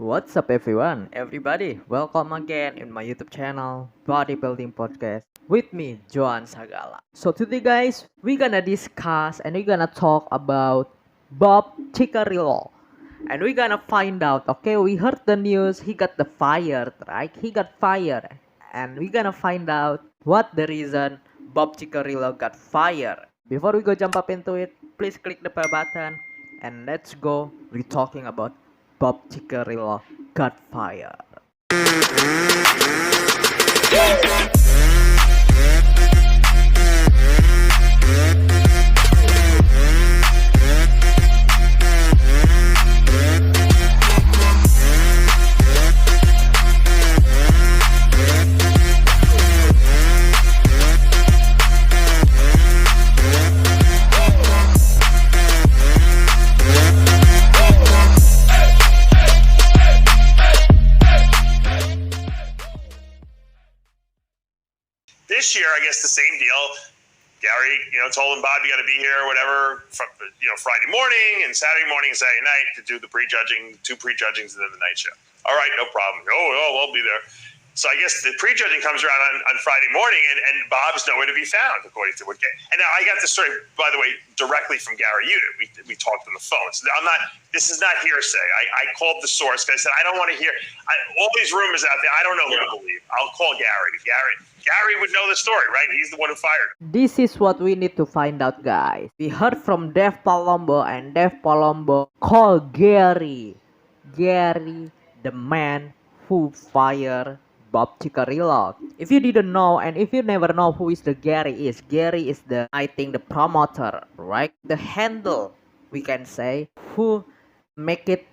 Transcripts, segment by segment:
What's up everyone, everybody, welcome again in my YouTube channel, Bodybuilding Podcast, with me, Joan Sagala. So today guys, we're gonna discuss and we're gonna talk about Bob Chicherillo. And we're gonna find out, okay, we heard the news, he got fired, right? He got fired. And we're gonna find out what the reason Bob Chicherillo got fired. Before we go jump up into it, please click the bell button and let's go. We're talking about Bob Chicherillo got fired. This year, I guess the same deal. Gary, told him, Bob, you got to be here or whatever, Friday morning and Saturday morning and Saturday night to do the prejudging, two prejudgings and then the night show. All right, no problem. Oh, I'll be there. So I guess the prejudging comes around on Friday morning, and Bob's nowhere to be found, according to what. And now I got this story, by the way, directly from Gary Udit. We talked on the phone. So this is not hearsay. I called the source because I said I don't want to hear all these rumors out there. I don't know who to believe. I'll call Gary. Gary would know the story, right? He's the one who fired him. This is what we need to find out, guys. We heard from Dave Palumbo, and Dave Palumbo called Gary, the man who fired Bob Chicherillo. If you didn't know, and if you never know who is Gary is the, I think, the promoter, right? The handle, we can say, who make it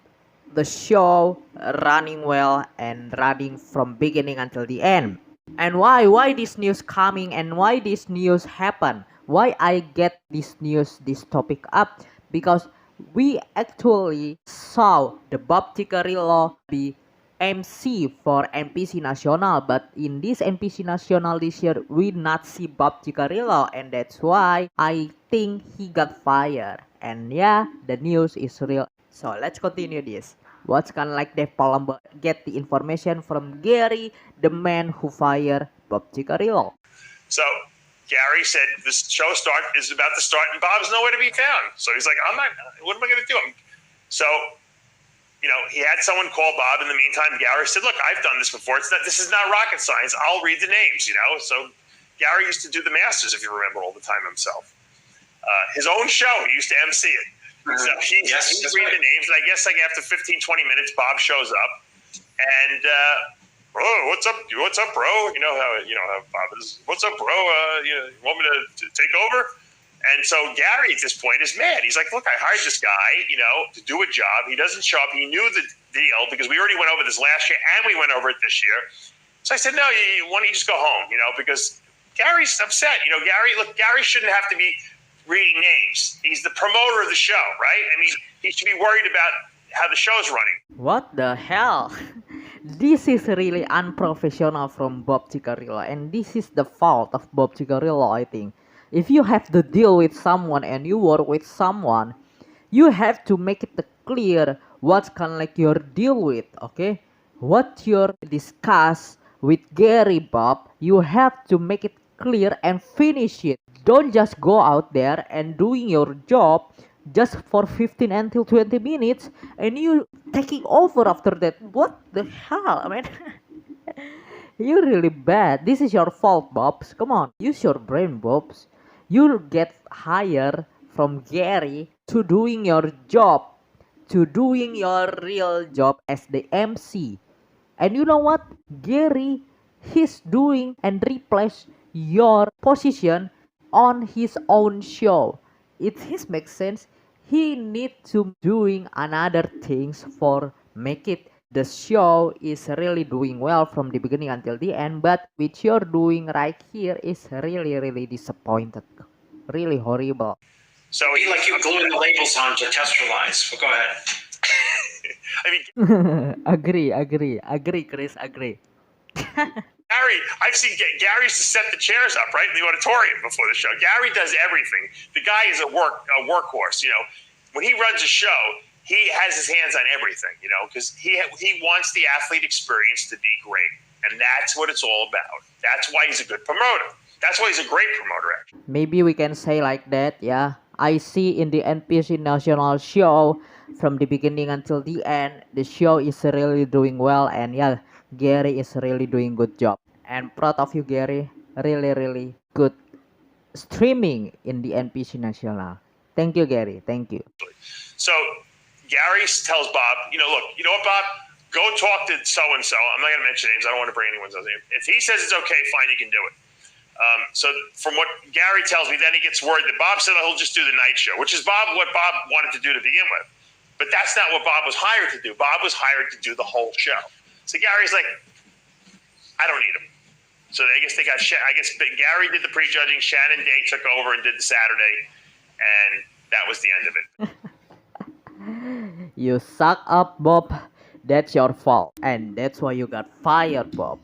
the show running well and running from beginning until the end. And why this news coming and why this news happen? Why I get this topic up? Because we actually saw the Bob Chicherillo be MC for NPC Nasional, but in this NPC Nasional this year we not see Bob Chicherillo, and that's why I think he got fired. And yeah, the news is real. So let's continue this. What's kind of like Dave Palumbo get the information from Gary, the man who fired Bob Chicherillo. So Gary said this show is about to start and Bob's nowhere to be found. So he's like, what am I going to do? So he had someone call Bob. In the meantime, Gary said, look, I've done this before. This is not rocket science. I'll read the names, So Gary used to do the Masters, if you remember, all the time himself. His own show, he used to MC it. So he's reading the names, and I guess after 15, 20 minutes, Bob shows up. And, what's up, bro? You know how Bob is. What's up, bro? You want me to take over? And so Gary at this point is mad. He's like, look, I hired this guy, to do a job. He doesn't show up. He knew the deal because we already went over this last year and we went over it this year. So I said, no, why don't you just go home, because Gary's upset. Gary shouldn't have to be reading names. He's the promoter of the show, right? I mean, he should be worried about how the show's running. What the hell? This is really unprofessional from Bob Chicherillo, and this is the fault of Bob Chicherillo, I think. If you have to deal with someone and you work with someone, you have to make it clear what's kind of like your deal with, okay? What you discuss with Gary, Bob, you have to make it clear and finish it. Don't just go out there and doing your job just for 15 until 20 minutes and you taking over after that. What the hell, I mean? You're really bad. This is your fault, Bobs. Come on, use your brain, Bobs. You'll get hired from Gary to doing your job, to doing your real job as the MC. And you know what? Gary, he's doing and replace your position on his own show. It makes sense. He need to doing another things for make it the show is really doing well from the beginning until the end, but which you're doing right here is really disappointed, really horrible. So like you gluing the labels on to test your lies. But go ahead. I mean, agree, Chris, agree. Gary, I've seen Gary used to set the chairs up right in the auditorium before the show. Gary does everything. The guy is a workhorse. When he runs a show, he has his hands on everything, because he wants the athlete experience to be great, and that's what it's all about. That's why he's a good promoter. That's why he's a great promoter, actually. Maybe we can say like that, yeah. I see in the NPC national show from the beginning until the end, the show is really doing well, and yeah, Gary is really doing good job. And proud of you, Gary. Really, really good streaming in the NPC national. Thank you, Gary. Thank you. So Gary tells Bob, look, you know what, Bob? Go talk to so-and-so. I'm not going to mention names. I don't want to bring anyone's name. If he says it's okay, fine, you can do it. So from what Gary tells me, then he gets word that Bob said he'll just do the night show, which is what Bob wanted to do to begin with. But that's not what Bob was hired to do. Bob was hired to do the whole show. So Gary's like, I don't need him. So I guess Gary did the prejudging. Shannon Day took over and did the Saturday, and that was the end of it. You suck up, Bob. That's your fault. And that's why you got fired, Bob.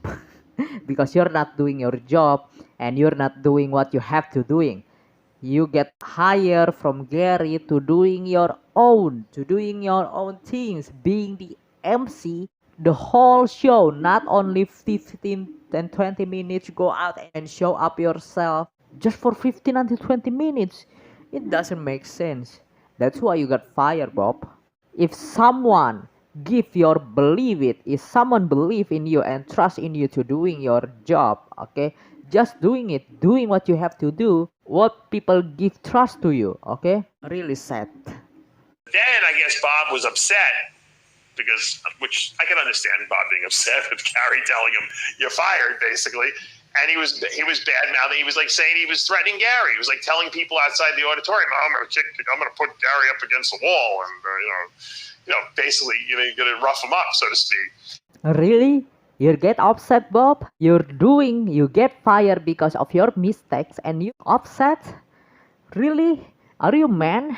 Because you're not doing your job and you're not doing what you have to doing. You get hired from Gary to doing your own things, being the MC the whole show, not only 15 and 20 minutes. Go out and show up yourself just for 15 until 20 minutes. It doesn't make sense. That's why you got fired, Bob. If someone if someone believe in you and trust in you to doing your job, okay, just doing what you have to do, what people give trust to you, okay, really sad. Then I guess Bob was upset which I can understand Bob being upset with Gary telling him you're fired, basically. And he was bad mouthing. He was like saying he was threatening Gary. He was like telling people outside the auditorium, I'm going to put Gary up against the wall, and basically you're going to rough him up, so to speak. Really? You get upset, Bob? You get fired because of your mistakes and you upset? Really? Are you man?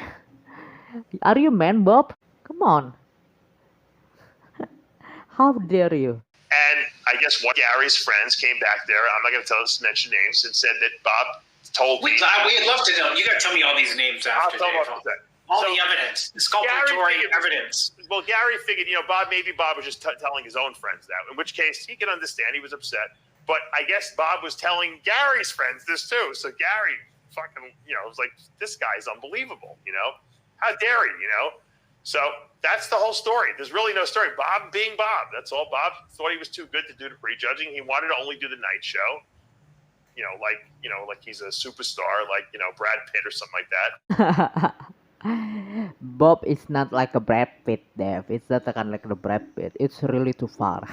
Bob? Come on. How dare you? And I guess one of Gary's friends came back there. I'm not going to mention names, and said that Bob told me. We'd love to know. You got to tell me all these names after. All the evidence, the sculptory evidence. Well, Gary figured, maybe Bob was just telling his own friends that. In which case, he can understand he was upset. But I guess Bob was telling Gary's friends this too. So Gary fucking, was like, this guy's unbelievable. How dare he? So that's the whole story. There's really no story. Bob being Bob. That's all. Bob thought he was too good to do the prejudging. He wanted to only do the night show. Like he's a superstar, like Brad Pitt or something like that. Bob is not like a Brad Pitt, Dev. It's not kind of like the Brad Pitt. It's really too far.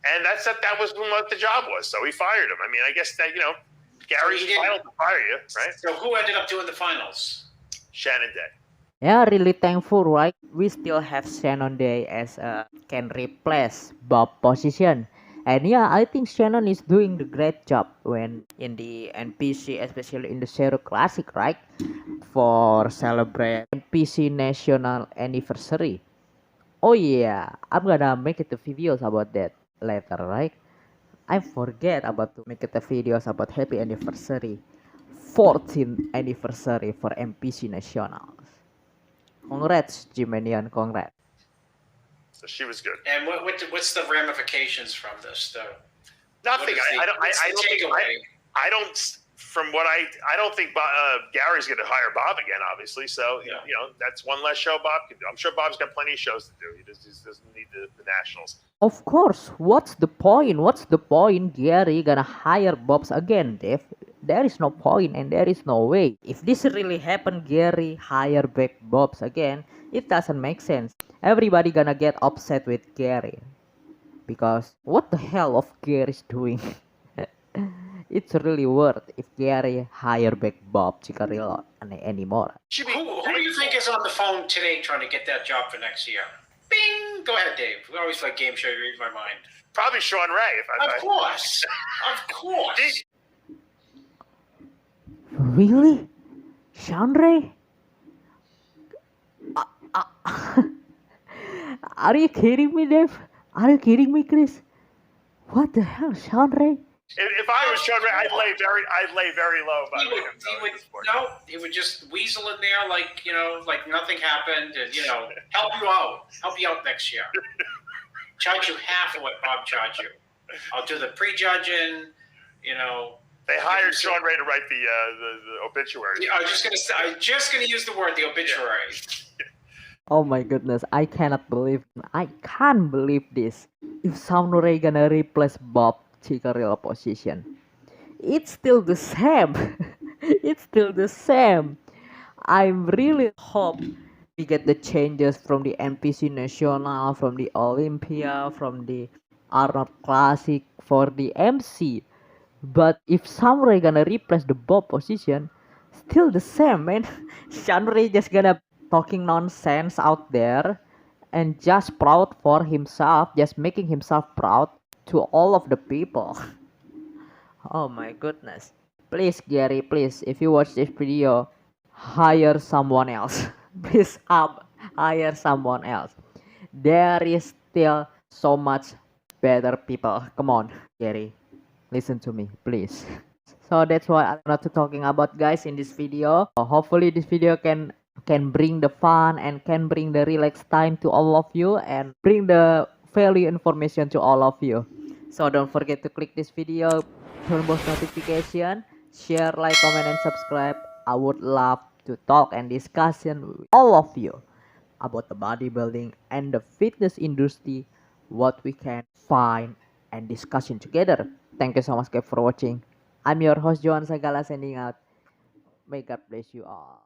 And that was what the job was. So he fired him. I mean, I guess that Gary's entitled to fire you, right? So who ended up doing the finals? Shannon Day. Yeah, really thankful, right? We still have Shannon Day as can replace Bob position. And yeah, I think Shannon is doing the great job when in the NPC, especially in the Zero Classic, right? For celebrate NPC National Anniversary. Oh yeah, I'm gonna make it the videos about that later, right? I forget about to make it the videos about happy anniversary, 14th anniversary for NPC Nationals. Congrats, Jimenian, congrats. So she was good. And what's the ramifications from this, though? Nothing. I don't think Gary's going to hire Bob again, obviously. So that's one less show Bob can do. I'm sure Bob's got plenty of shows to do. He just doesn't need the nationals. Of course. What's the point? Gary gonna hire Bob's again, Dave? There is no point and there is no way. If this really happened, Gary hire back Bob's again, it doesn't make sense. Everybody gonna get upset with Gary. Because what the hell of Gary's doing? It's really worth if Gary hire back Bob Chicherillo anymore. Who do you think is on the phone today trying to get that job for next year? Bing! Go ahead, Dave. We always play game show. You read my mind. Probably Sean Ray. Of course. Really? Sean Ray? Are you kidding me, Dave? Are you kidding me, Chris? What the hell, Sean Ray? If I was Sean Ray, I'd lay very low. By He would just weasel in there like like nothing happened, and help you out next year. Charge you half of what Bob charged you. I'll do the prejudging. They hired Sean Ray to write the obituary. I was just gonna use the word the obituary. Oh my goodness, I can't believe this. If Sean Ray gonna replace Bob Chicherillo position, it's still the same. It's still the same. I really hope we get the changes from the NPC National, from the Olympia, from the Arnold Classic for the MC. But if Sean Ray gonna replace the Bob position, still the same, man. Sean Ray just gonna talking nonsense out there and just proud for himself, just making himself proud to all of the people. Oh my goodness. Please, Gary, please, if you watch this video, hire someone else. Please hire someone else. There is still so much better people. Come on, Gary. Listen to me, please. So that's what I'm not talking about, guys, in this video. Hopefully this video can bring the fun and can bring the relaxed time to all of you and bring the value information to all of you. So don't forget to click this video, turn post notification, share, like, comment, and subscribe. I would love to talk and discussion with all of you about the bodybuilding and the fitness industry, what we can find and discussion together. Thank you so much, guys, for watching. I'm your host Joan Sagala, sending out. May God bless you all.